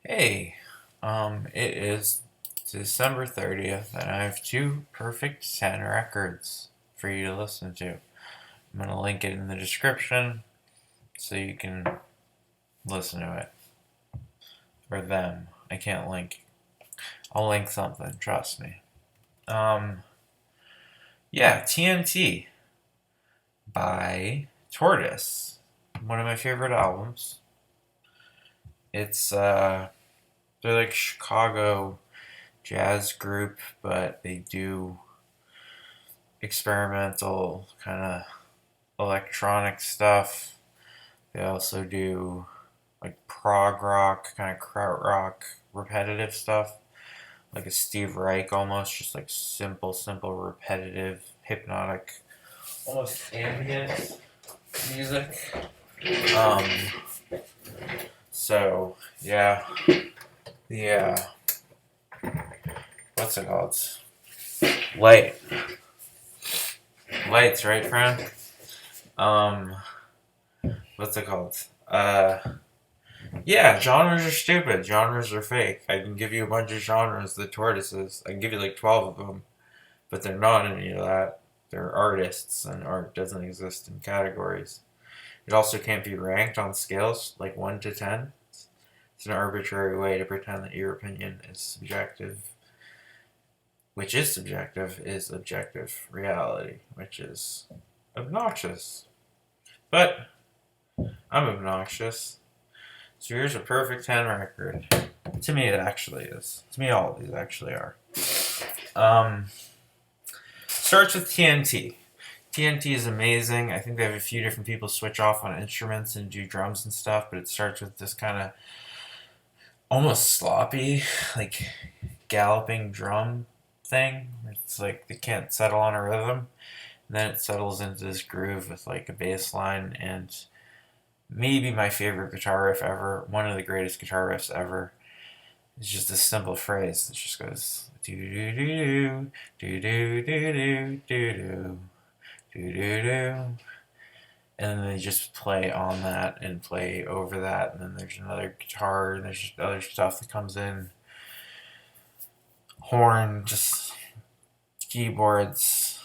Hey, it is December 30th, and I have two perfect 10 records for you to listen to. I'm going to link it in the description so you can listen to it. Or them. I can't link. I'll link something, trust me. Um, yeah, TNT by Tortoise. One of my favorite albums. It's, they're like Chicago jazz group, but they do experimental kind of electronic stuff. They also do like prog rock, kind of krautrock, repetitive stuff, like a Steve Reich almost, just like simple, repetitive, hypnotic, almost ambient music. Um, so yeah, the what's it called? Light, lights, right, friend? Um, what's it called? Yeah, genres are stupid. Genres are fake. I can give you a bunch of genres, the tortoises. I can give you like 12 of them, but they're not any of that. They're artists, and art doesn't exist in categories. It also can't be ranked on scales like 1 to 10. It's an arbitrary way to pretend that your opinion is subjective, which is subjective, is objective reality, which is obnoxious. But I'm obnoxious. So here's a perfect 10 record. To me, it actually is. To me, all of these actually are. Um, Starts with TNT. TNT is amazing. I think they have a few different people switch off on instruments and do drums and stuff, but it starts with this kind of almost sloppy, like galloping drum thing. It's like they can't settle on a rhythm. And then it settles into this groove with like a bass line and maybe my favorite guitar riff ever, one of the greatest guitar riffs ever. It's just a simple phrase that just goes do do do do do do do do do do do do, and then they just play on that and play over that, and then there's another guitar, and there's just other stuff that comes in, horn, just keyboards,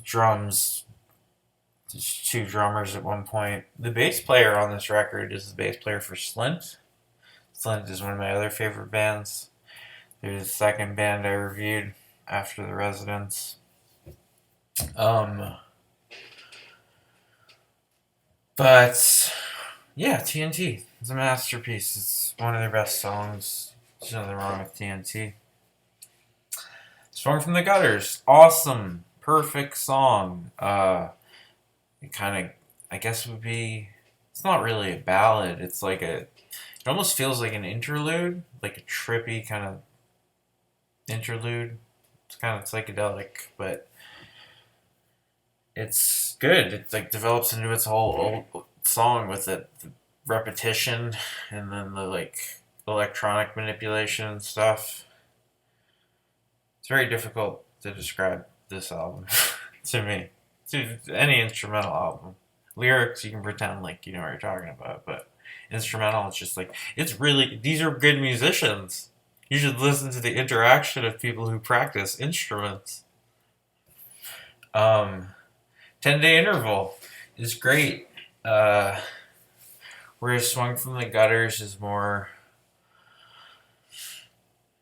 drums. There's two drummers at one point. The bass player on this record is the bass player for Slint. Slint is one of my other favorite bands. They're the second band I reviewed after The Residents. Um, but yeah, TNT. It's a masterpiece. It's one of their best songs. There's nothing wrong with TNT. Song from the Gutters. Awesome. Perfect song. It kind of, I guess would be, it's not really a ballad. It's like it almost feels like an interlude, like a trippy kind of interlude. It's kind of psychedelic, but it's good. It like develops into its whole old song with the repetition and then the like electronic manipulation and stuff. It's very difficult to describe this album to me. To any instrumental album. Lyrics you can pretend like you know what you're talking about, but instrumental it's just like it's really these are good musicians. You should listen to the interaction of people who practice instruments. Um 10-day interval is great. Uh, whereas Swung from the Gutters is more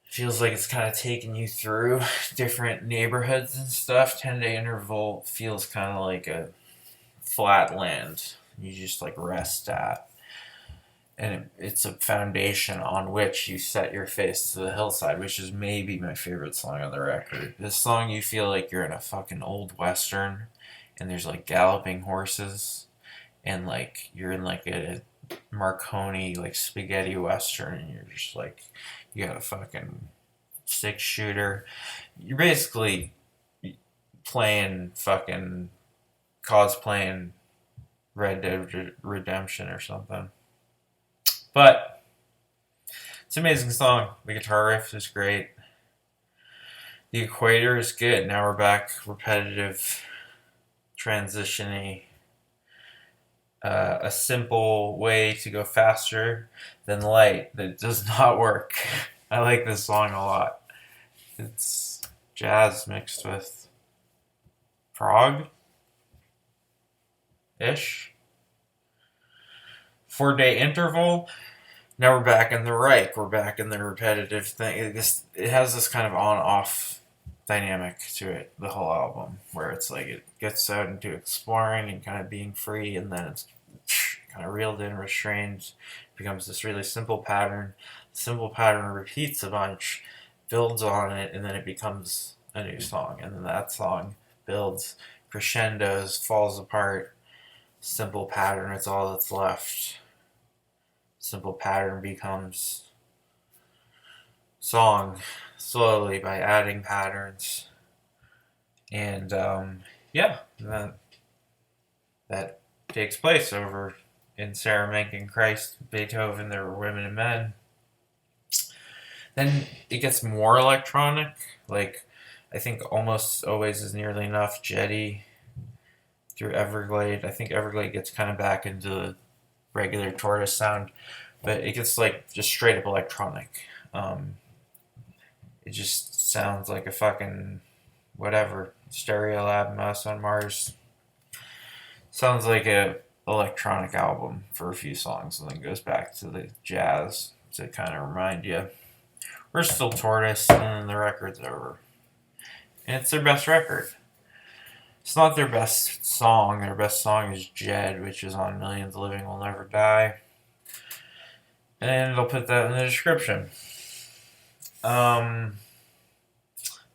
feels like it's kind of taking you through different neighborhoods and stuff. 10-day interval feels kind of like a flat land you just like rest at. And it's a foundation on which you set your face to the hillside, which is maybe my favorite song on the record. This song, you feel like you're in a fucking old western, and there's like galloping horses, and like you're in like a Marconi like spaghetti western, and you're just like you got a fucking 6 shooter. You're basically playing fucking cosplaying Red Dead Redemption or something. But it's an amazing song. The guitar riff is great. The equator is good. Now we're back repetitive, transitiony a simple way to go faster than light that does not work. I like this song a lot. It's jazz mixed with prog ish. 4 day interval. Now we're back in the Reich. We're back in the repetitive thing. It has this kind of on off dynamic to it, the whole album, where it's like it gets out into exploring and kind of being free, and then it's kind of reeled in, restrained, becomes this really simple pattern. Simple pattern repeats a bunch, builds on it, and then it becomes a new song. And then that song builds, crescendos, falls apart. Simple pattern, it's all that's left. Simple pattern becomes song slowly by adding patterns. And yeah, that takes place over in Sarah Mencken, Christ, Beethoven, There Were Women and Men. Then it gets more electronic, like I think Almost Always Is Nearly Enough, Jetty, through Everglade. I think Everglade gets kind of back into the regular Tortoise sound, but it gets like just straight up electronic. It just sounds like a fucking whatever Stereolab Mouse on Mars. Sounds like a electronic album for a few songs, and then goes back to the jazz to kind of remind you we're still Tortoise, and then the record's over. And it's their best record. It's not their best song. Their best song is Jed, which is on Millions Living Will Never Die. And I'll put that in the description. My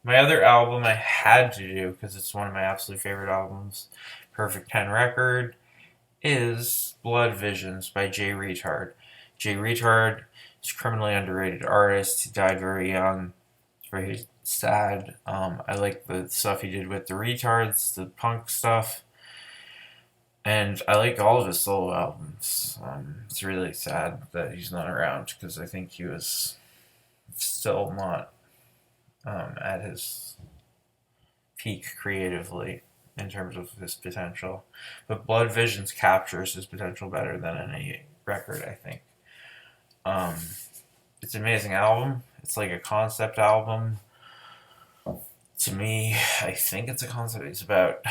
other album I had to do, because it's one of my absolute favorite albums, Perfect 10 record, is Blood Visions by Jay Reatard. Jay Reatard is a criminally underrated artist. He died very young. It's very sad. I like the stuff he did with the Retards, the punk stuff. And I like all of his solo albums. It's really sad that he's not around, because I think he was still not at his peak creatively in terms of his potential. But Blood Visions captures his potential better than any record, I think. It's an amazing album. It's like a concept album. To me, I think it's a concept. It's about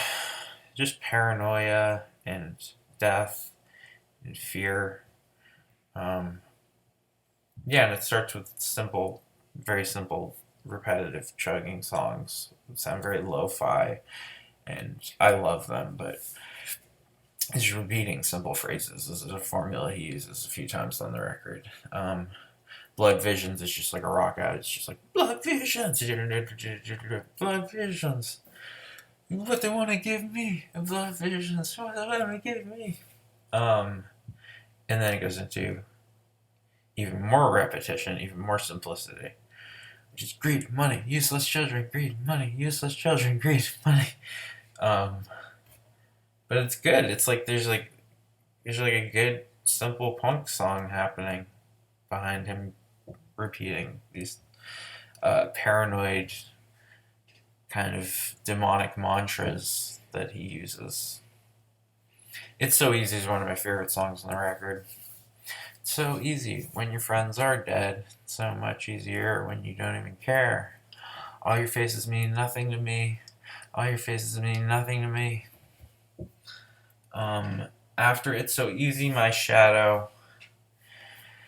just paranoia and death and fear. Yeah, and it starts with simple, very simple, repetitive chugging songs that sound very lo-fi, and I love them, but he's repeating simple phrases. This is a formula he uses a few times on the record. Blood Visions is just like a rock out. It's just like, Blood Visions! Blood Visions! What they want to give me? Blood Visions! What they want to give me? And then it goes into even more repetition, even more simplicity. Which is greed, money, useless children, greed, money, useless children, greed, money. But it's good. It's like there's like a good simple punk song happening behind him repeating these paranoid kind of demonic mantras that he uses. It's So Easy is one of my favorite songs on the record. It's so easy when your friends are dead. It's so much easier when you don't even care. All your faces mean nothing to me. All your faces mean nothing to me. After It's So Easy, My Shadow.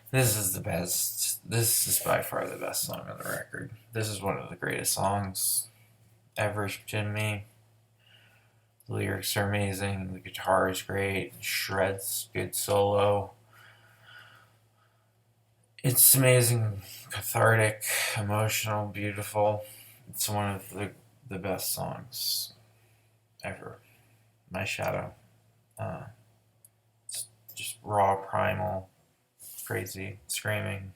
This is the best. This is by far the best song on the record. This is one of the greatest songs ever to me. The lyrics are amazing. The guitar is great. Shreds, good solo. It's amazing, cathartic, emotional, beautiful. It's one of the best songs ever. My Shadow. It's just raw, primal, crazy, screaming.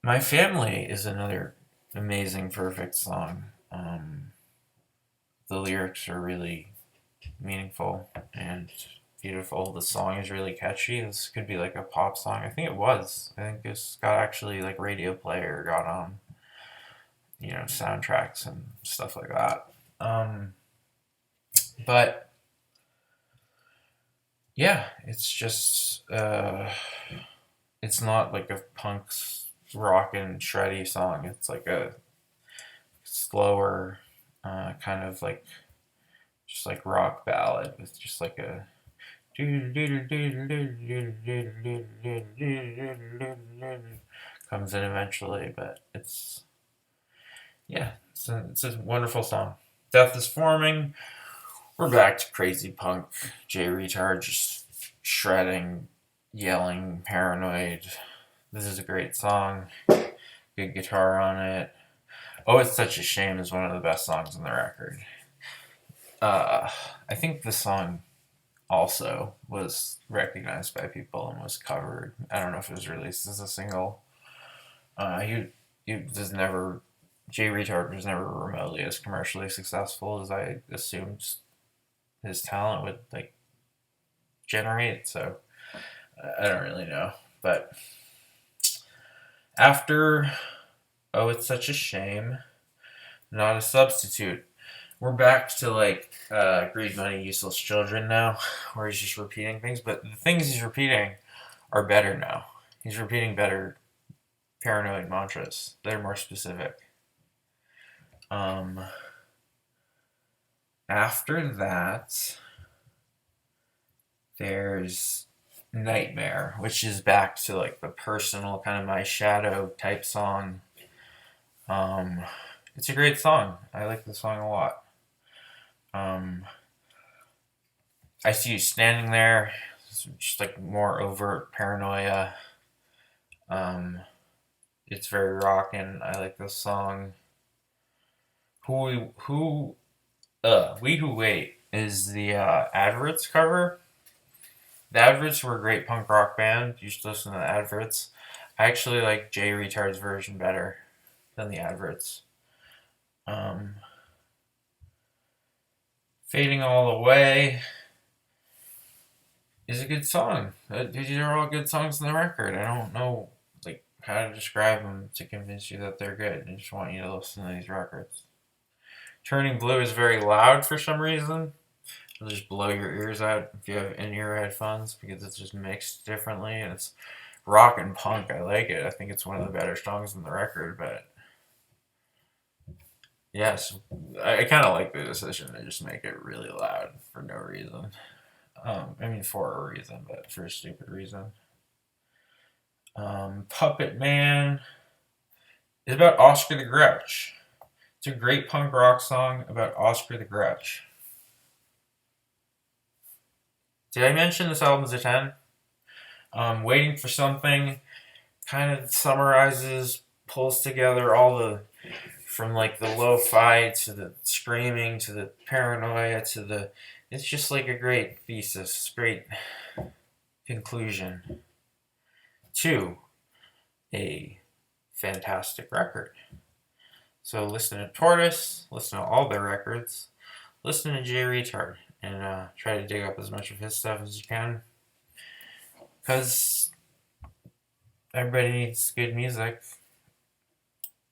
My Family is another amazing, perfect song. The lyrics are really meaningful and beautiful. The song is really catchy. This could be like a pop song. I think it was. I think this got actually like radio play or got on, soundtracks and stuff like that. But yeah, it's just it's not like a punk rock and shreddy song. It's like a slower kind of like just like rock ballad with just like a comes in eventually, but it's yeah, it's a wonderful song. Death is forming. We're back to crazy punk. Reatard just shredding, yelling, paranoid. This is a great song. Good guitar on it. Oh, It's Such a Shame is one of the best songs on the record. Uh, I think the song also was recognized by people and was covered. I don't know if it was released as a single. He was never Jay Retard was never remotely as commercially successful as I assumed his talent would like generate. So I don't really know, but after Oh, It's Such a Shame, Not a Substitute. We're back to like Greed, Money, Useless Children now, where he's just repeating things, but the things he's repeating are better now. He's repeating better paranoid mantras. They're more specific. Um, After that, there's Nightmare, which is back to like the personal kind of my shadow type song. Um, it's a great song. I like the song a lot. Um, I See You Standing There. It's just like more overt paranoia. Um, it's very rockin'. I like this song. We Who Wait is the Adverts cover. The Adverts were a great punk rock band. You should listen to the Adverts. I actually like Jay Retard's version better than the Adverts. Um, Fading All Away is a good song. These are all good songs on the record. I don't know like how to describe them to convince you that they're good. I just want you to listen to these records. Turning Blue is very loud for some reason. It'll just blow your ears out if you have in-ear headphones because it's just mixed differently and it's rock and punk. I like it. I think it's one of the better songs on the record, but yes, I kind of like the decision to just make it really loud for no reason. I mean, for a reason, but for a stupid reason. Puppet Man is about Oscar the Grouch. It's a great punk rock song about Oscar the Grouch. Did I mention this album's a 10? Waiting for Something kind of summarizes, pulls together all the, from like the lo-fi to the screaming to the paranoia to the, it's just like a great thesis, great conclusion to a fantastic record. So listen to Tortoise, listen to all their records, listen to Jay Retard, and try to dig up as much of his stuff as you can. Because everybody needs good music.